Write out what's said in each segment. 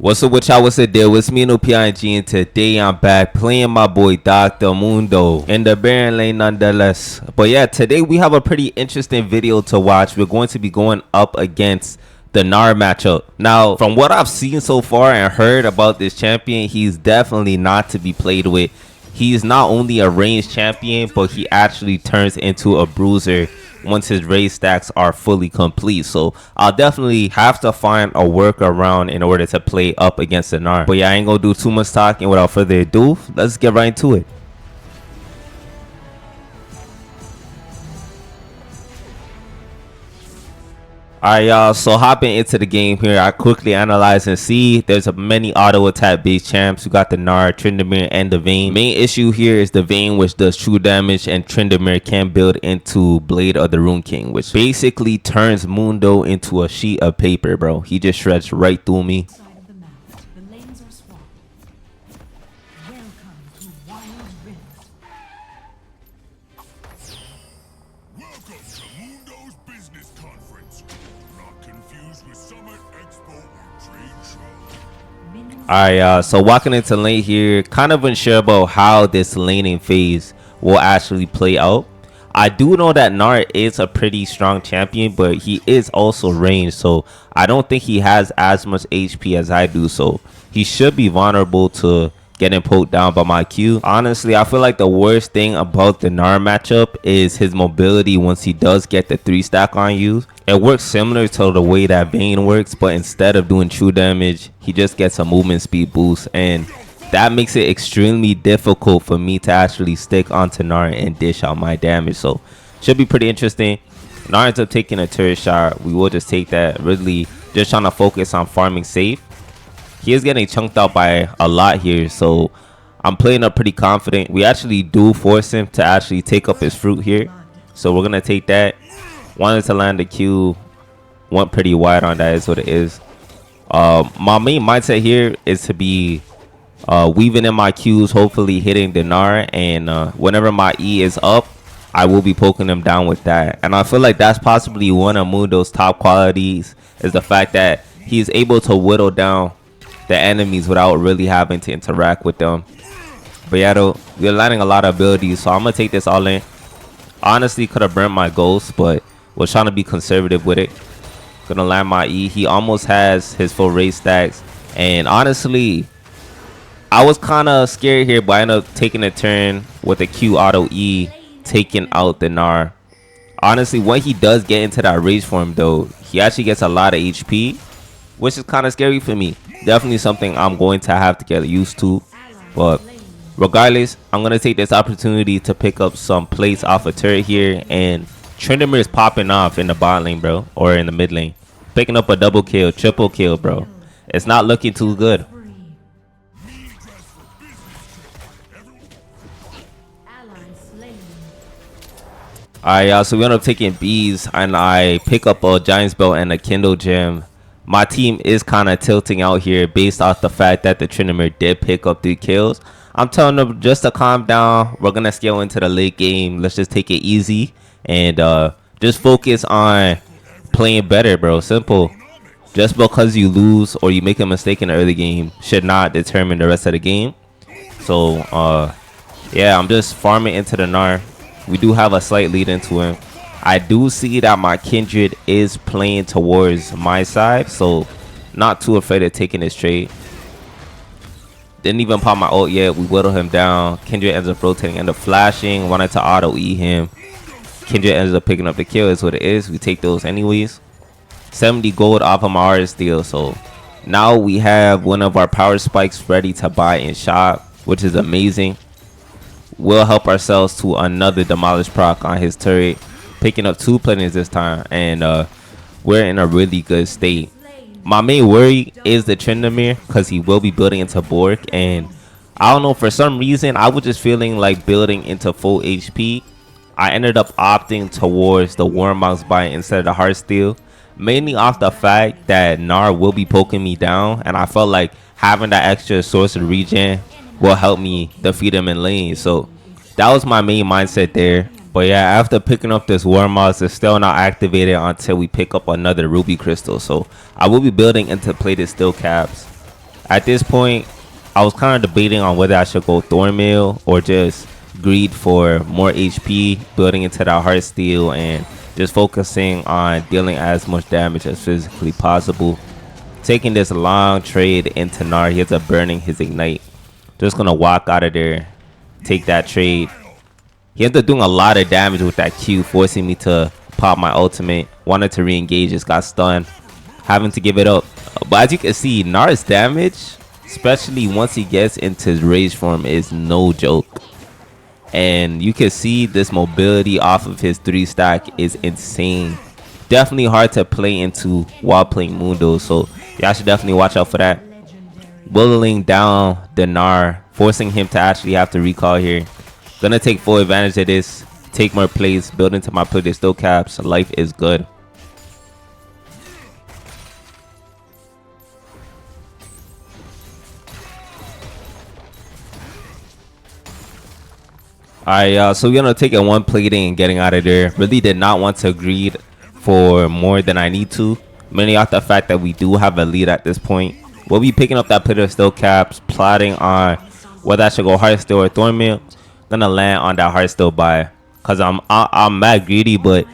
What's up with y'all? What's the deal? It's me, Nopings, and today I'm back playing my boy Dr. Mundo in the Baron lane nonetheless. But yeah, today we have a pretty interesting video to watch. We're going to be going up against the Gnar matchup. Now, from what I've seen so far and heard about this champion, he's definitely not to be played with. He's not only a ranged champion, but he actually turns into a bruiser once his raid stacks are fully complete. So I'll definitely have to find a workaround in order to play up against the Gnar. But yeah, I ain't gonna do too much talking. Without further ado, let's get right into it. Alright y'all, so hopping into the game here, I quickly analyze and see there's a many auto attack based champs. You got the Gnar, Tryndamere, and the Vayne. Main issue here is the Vayne, which does true damage, and Tryndamere can build into Blade of the Rune King, which basically turns Mundo into a sheet of paper, bro. He just shreds right through me. Alright, so walking into lane here, kind of unsure about how this laning phase will actually play out. I do know that Gnar is a pretty strong champion, but he is also ranged, so I don't think he has as much HP as I do, so he should be vulnerable to getting poked down by my Q. Honestly, I feel like the worst thing about the Gnar matchup is his mobility once he does get the 3-stack on you. It works similar to the way that Vayne works, but instead of doing true damage, he just gets a movement speed boost, and that makes it extremely difficult for me to actually stick onto Gnar and dish out my damage. So should be pretty interesting. Gnar ends up taking a turret shot. We will just take that, really just trying to focus on farming safe. He is getting chunked out by a lot here, so I'm playing up pretty confident. We actually do force him to actually take up his fruit here, so we're gonna take that. Wanted to land the Q, went pretty wide on that, is what it is. My main mindset here is to be weaving in my Qs, hopefully hitting the Gnar, and whenever my E is up, I will be poking them down with that. And I feel like that's possibly one of Mundo's top qualities, is the fact that he's able to whittle down the enemies without really having to interact with them. But yeah, though, we're landing a lot of abilities, so I'm gonna take this all in. Honestly, could have burnt my ghost, but was trying to be conservative with it. Gonna land my E. He almost has his full raid stacks, and honestly, I was kind of scared here, but I ended up taking a turn with a Q auto E, taking out the Gnar. Honestly, when he does get into that rage form, though, he actually gets a lot of HP, which is kind of scary for me. Definitely something I'm going to have to get used to. But regardless, I'm going to take this opportunity to pick up some plates off a turret here. And Tryndamere is popping off in the bot lane, bro. Or in the mid lane. Picking up a double kill, triple kill, bro. It's not looking too good. Alright, y'all. So we end up taking B's. And I pick up a Giant's Belt and a Kindle Gem. My team is kind of tilting out here based off the fact that the Tryndamere did pick up 3 kills. I'm telling them just to calm down. We're going to scale into the late game. Let's just take it easy and just focus on playing better, bro. Simple. Just because you lose or you make a mistake in the early game should not determine the rest of the game. So, yeah, I'm just farming into the Gnar. We do have a slight lead into him. I do see that my Kindred is playing towards my side, so not too afraid of taking this trade. Didn't even pop my ult yet. We whittle him down. Kindred ends up rotating, end up flashing. Wanted to auto E him. Kindred ends up picking up the kill, is what it is. We take those anyways. 70 gold off of my artist deal, so now we have one of our power spikes ready to buy in shop, which is amazing. We'll help ourselves to another demolish proc on his turret. Picking up 2 planets this time, and we're in a really good state. My main worry is the Tryndamere, because he will be building into Bork, and I don't know, for some reason I was just feeling like building into full HP. I ended up opting towards the Warmox buy instead of the Heartsteel, mainly off the fact that Gnar will be poking me down, and I felt like having that extra source of regen will help me defeat him in lane. So that was my main mindset there. But yeah, after picking up this Warmox, it's still not activated until we pick up another Ruby Crystal. So I will be building into plated steel caps. At this point, I was kind of debating on whether I should go Thornmail or just greed for more HP, building into that Heart Steel and just focusing on dealing as much damage as physically possible. Taking this long trade into Gnar, he ends up burning his Ignite. Just gonna walk out of there, take that trade. He ends up doing a lot of damage with that Q, forcing me to pop my ultimate. Wanted to re-engage, just got stunned, having to give it up. But as you can see, Gnar's damage, especially once he gets into his rage form, is no joke. And you can see this mobility off of his 3-stack is insane. Definitely hard to play into while playing Mundo, so y'all should definitely watch out for that. Whittling down the Gnar, forcing him to actually have to recall here. Gonna take full advantage of this, take more plays, build into my play. Still caps. Life is good. Alright, so we're gonna take a one plating and getting out of there. Really did not want to greed for more than I need to, mainly off the fact that we do have a lead at this point. We'll be picking up that player still caps, plotting on whether I should go Heart Steel or Thornmail. Gonna land on that Heart Steel buy, cause I'm mad greedy, but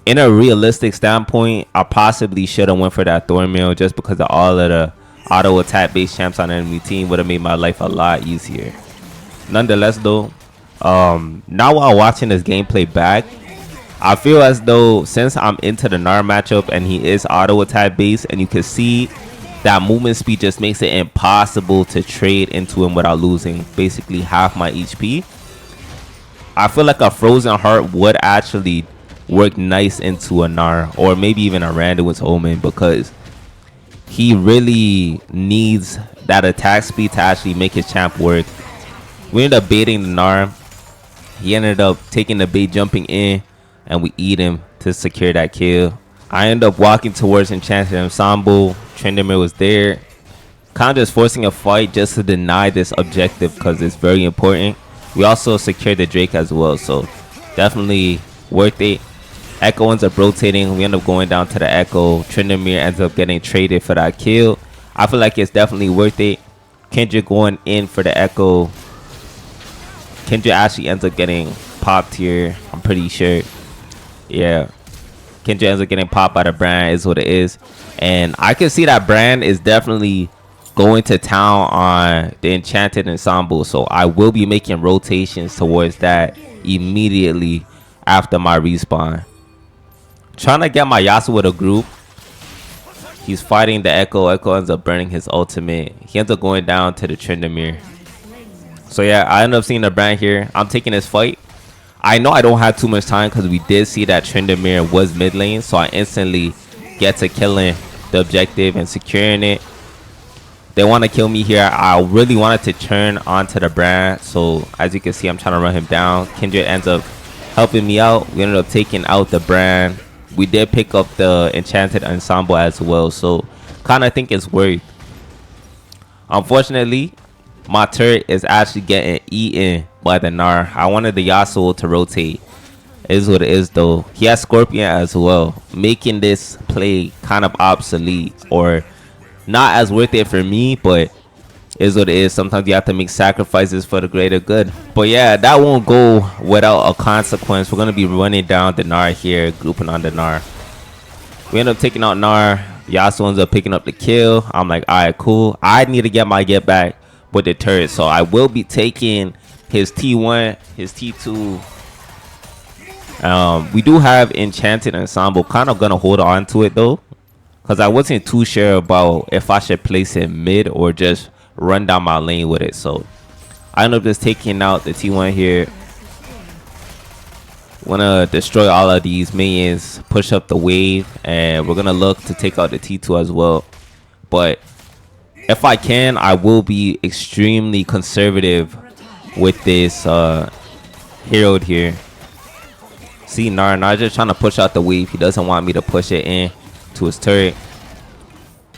in a realistic standpoint, I possibly should have went for that Thornmail just because of all of the auto attack based champs on the enemy team. Would have made my life a lot easier. Nonetheless though, now while watching this gameplay back, I feel as though since I'm into the Gnar matchup and he is auto attack based, and you can see that movement speed just makes it impossible to trade into him without losing basically half my HP. I feel like a Frozen Heart would actually work nice into a Gnar, or maybe even a Randuin's Omen, because he really needs that attack speed to actually make his champ work. We ended up baiting the Gnar. He ended up taking the bait, jumping in, and we eat him to secure that kill. I end up walking towards Enchanted Ensemble. Tryndamere was there, kind of just forcing a fight just to deny this objective because it's very important. We also secured the Drake as well, so definitely worth it. Echo ends up rotating. We end up going down to the Echo. Tryndamere ends up getting traded for that kill. I feel like it's definitely worth it. Kendrick going in for the Echo. Kendrick actually ends up getting popped here, I'm pretty sure. Yeah, Kendrick ends up getting popped by the brand, is what it is. And I can see that brand is definitely going to town on the Enchanted Ensemble, so I will be making rotations towards that immediately after my respawn. Trying to get my Yasuo with a group. He's fighting the Echo. Echo ends up burning his ultimate. He ends up going down to the Tryndamere. So yeah, I end up seeing the brand here. I'm taking this fight. I know I don't have too much time because we did see that Tryndamere was mid lane, so I instantly get to killing the objective and securing it. They want to kill me here. I really wanted to turn onto the brand, so as you can see, I'm trying to run him down. Kindred ends up helping me out. We ended up taking out the brand. We did pick up the Enchanted Ensemble as well, so kind of think it's worth. Unfortunately, my turret is actually getting eaten by the Gnar. I wanted the Yasuo to rotate. It is what it is though. He has Scorpion as well, making this play kind of obsolete, or not as worth it for me, but is what it is. Sometimes you have to make sacrifices for the greater good. But yeah, that won't go without a consequence. We're going to be running down the Gnar here, grouping on the Gnar. We end up taking out Gnar. Yasuo ends up picking up the kill. I'm like, alright, cool. I need to get my get back with the turret, so I will be taking his T1, his T2. We do have Enchanted Ensemble. Kind of gonna hold on to it though, because I wasn't too sure about if I should place it mid or just run down my lane with it. So I end up just taking out the T1 here. Wanna destroy all of these minions, push up the wave, and we're gonna look to take out the T2 as well. But if I can, I will be extremely conservative with this hero here. See, Gnar just trying to push out the wave. He doesn't want me to push it in to his turret.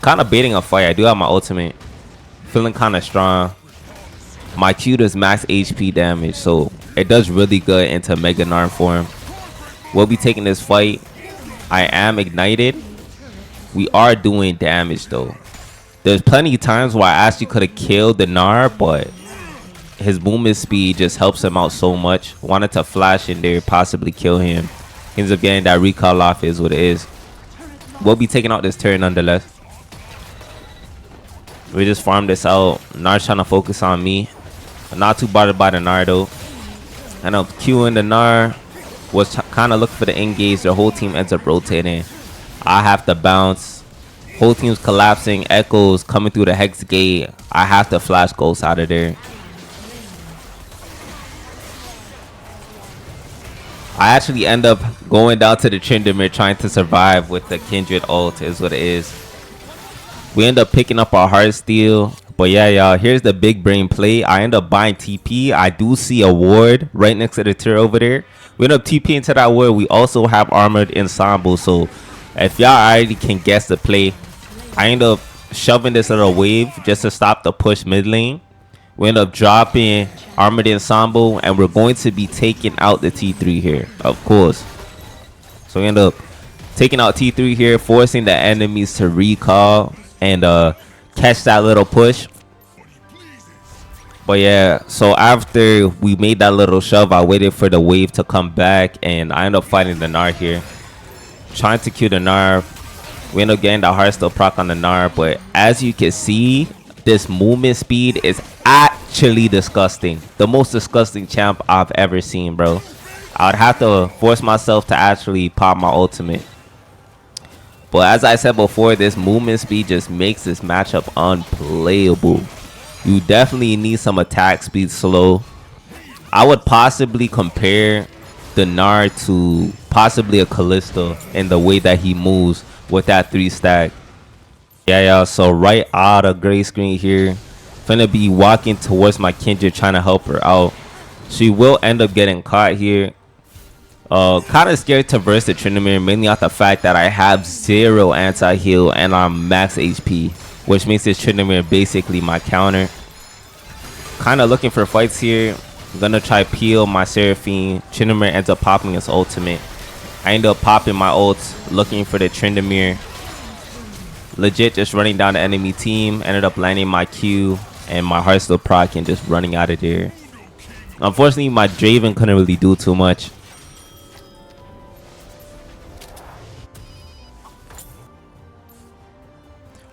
Kind of baiting a fight. I do have my ultimate. Feeling kind of strong. My Q does max HP damage, so it does really good into Mega Gnar form. We'll be taking this fight. I am ignited. We are doing damage though. There's plenty of times where I actually could have killed the Gnar, but his movement speed just helps him out so much. Wanted to flash in there, possibly kill him. Ends up getting that recall off, is what it is. We'll be taking out this turret nonetheless. We just farmed this out. Gnar's trying to focus on me. I'm not too bothered by the Gnar though. And I'm queuing the Gnar. Was kind of looking for the engage. The whole team ends up rotating. I have to bounce. Whole team's collapsing. Echoes coming through the hex gate. I have to flash Ghost out of there. I actually end up going down to the Tryndamere trying to survive with the Kindred ult, is what it is. We end up picking up our Heartsteel. But yeah, y'all, here's the big brain play. I end up buying TP. I do see a ward right next to the turret over there. We end up TPing to that ward. We also have Armored Ensemble. So if y'all already can guess the play, I end up shoving this little wave just to stop the push mid lane. We end up dropping Armored Ensemble, and we're going to be taking out the T3 here, of course. So we end up taking out T3 here, forcing the enemies to recall and catch that little push. But yeah, so after we made that little shove, I waited for the wave to come back, and I ended up fighting the Gnar here. Trying to kill the Gnar. We end up getting the Heartsteel proc on the Gnar, but as you can see, this movement speed is actually disgusting. The most disgusting champ I've ever seen, bro. I would have to force myself to actually pop my ultimate. But as I said before, this movement speed just makes this matchup unplayable. You definitely need some attack speed slow. I would possibly compare the Gnar to possibly a Callisto in the way that he moves with that 3-stack. Yeah, y'all, so right out of gray screen here. Finna be walking towards my Kindred trying to help her out. She will end up getting caught here. Kind of scared to verse the Tryndamere, mainly off the fact that I have 0 anti-heal and I'm max HP, which makes this Tryndamere basically my counter. Kind of looking for fights here. I'm gonna try peel my Seraphine. Tryndamere ends up popping his ultimate. I end up popping my ult, looking for the Tryndamere. Legit just running down the enemy team. Ended up landing my Q and my Heartsteel proc and just running out of there. Unfortunately, my Draven couldn't really do too much.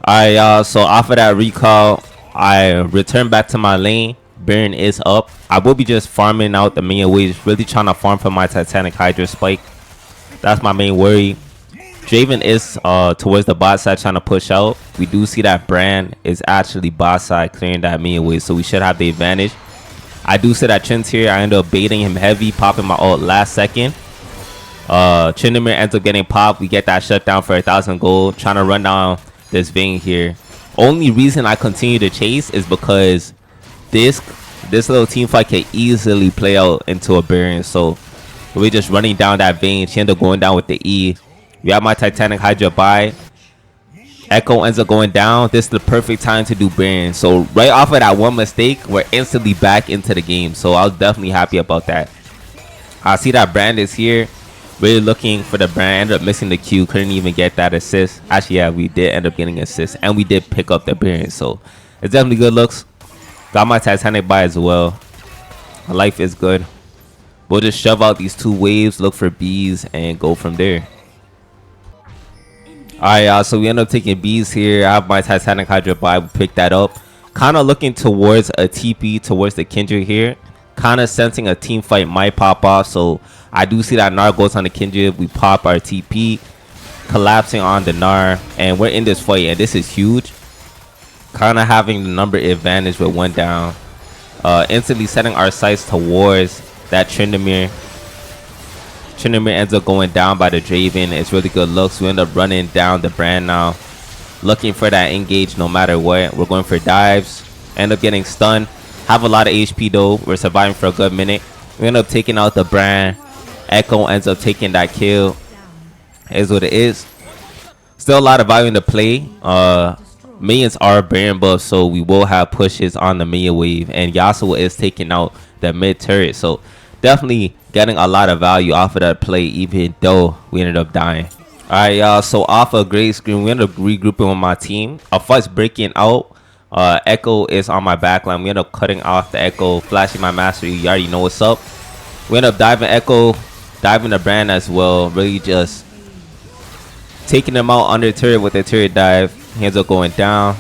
Alright, y'all, so off of that recall, I return back to my lane. Baron is up. I will be just farming out the main waves, really trying to farm for my Titanic Hydra spike. That's my main worry. Draven is towards the bot side trying to push out. We do see that Brand is actually bot side clearing that main wave, so we should have the advantage. I do see that Chin's here. I end up baiting him heavy, popping my ult last second. Tryndamere ends up getting popped. We get that shutdown for 1,000 gold. Trying to run down this Vayne here. Only reason I continue to chase is because this little team fight can easily play out into a Baron. So we're just running down that Vayne. She ended up going down with the E. We have my Titanic Hydra by. Echo ends up going down. This is the perfect time to do Baron. So right off of that one mistake, we're instantly back into the game. So I was definitely happy about that. I see that Brand is here. Really looking for the Brand. Ended up missing the Q. Couldn't even get that assist. Actually, yeah, we did end up getting assist. And we did pick up the Baron. So it's definitely good looks. Got my Titanic by as well. My life is good. We'll just shove out these 2 waves, look for bees, and go from there. Alright, y'all, so we end up taking bees here. I have my Titanic Hydra by. We picked that up. Kind of looking towards a TP towards the Kindred here. Kind of sensing a team fight might pop off. So I do see that Gnar goes on the Kindred. We pop our TP. Collapsing on the Gnar. And we're in this fight. And this is huge. Kind of having the number advantage with 1 down. Instantly setting our sights towards that Tryndamere. Tryndamere ends up going down by the Draven. It's really good looks. We end up running down the Brand now. Looking for that engage no matter what. We're going for dives. End up getting stunned. Have a lot of HP though. We're surviving for a good minute. We end up taking out the Brand. Echo ends up taking that kill. Is what it is. Still a lot of value in the play. Minions are Baron buff, so we will have pushes on the minion wave. And Yasuo is taking out the mid turret. So definitely getting a lot of value off of that play, even though we ended up dying. Alright, y'all. So off a great screen, we end up regrouping with my team. Our first breaking out. Echo is on my backline. We end up cutting off the Echo, flashing my mastery. You already know what's up. We end up diving Echo, diving the brand as well. Really just taking them out under turret with the turret dive. He ends up going down,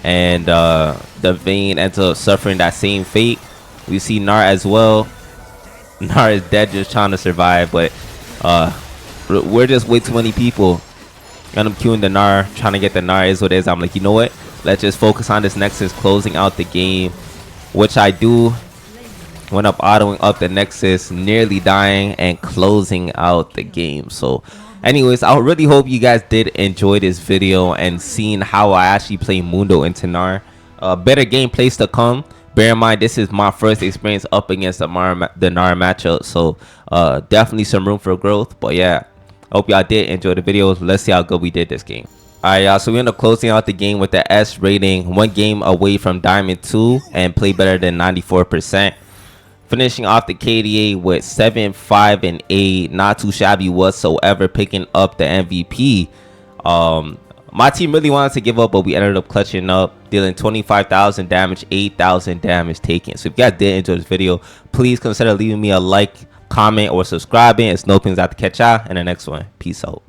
and the Vayne ends up suffering that same fate. We see Gnar as well. Gnar is dead, just trying to survive, but we're just way too many people. And I'm queuing the Gnar, trying to get the Gnar. Is what it is. I'm like, you know what? Let's just focus on this Nexus, closing out the game, which I do. Went up autoing up the Nexus, nearly dying and closing out the game. So anyways, I really hope you guys did enjoy this video and seeing how I actually play Mundo into Gnar. Better gameplays to come. Bear in mind, this is my first experience up against the Gnar matchup, so definitely some room for growth. But yeah, hope y'all did enjoy the video. Let's see how good we did this game. Alright, y'all, so we end up closing out the game with the S rating, 1 game away from Diamond 2 and play better than 94%. Finishing off the KDA with 7, 5, and 8. Not too shabby whatsoever, picking up the MVP. My team really wanted to give up, but we ended up clutching up, dealing 25,000 damage, 8,000 damage taken. So if you guys did enjoy this video, please consider leaving me a like, comment, or subscribing. It's Nopings out to catch y'all in the next one. Peace out.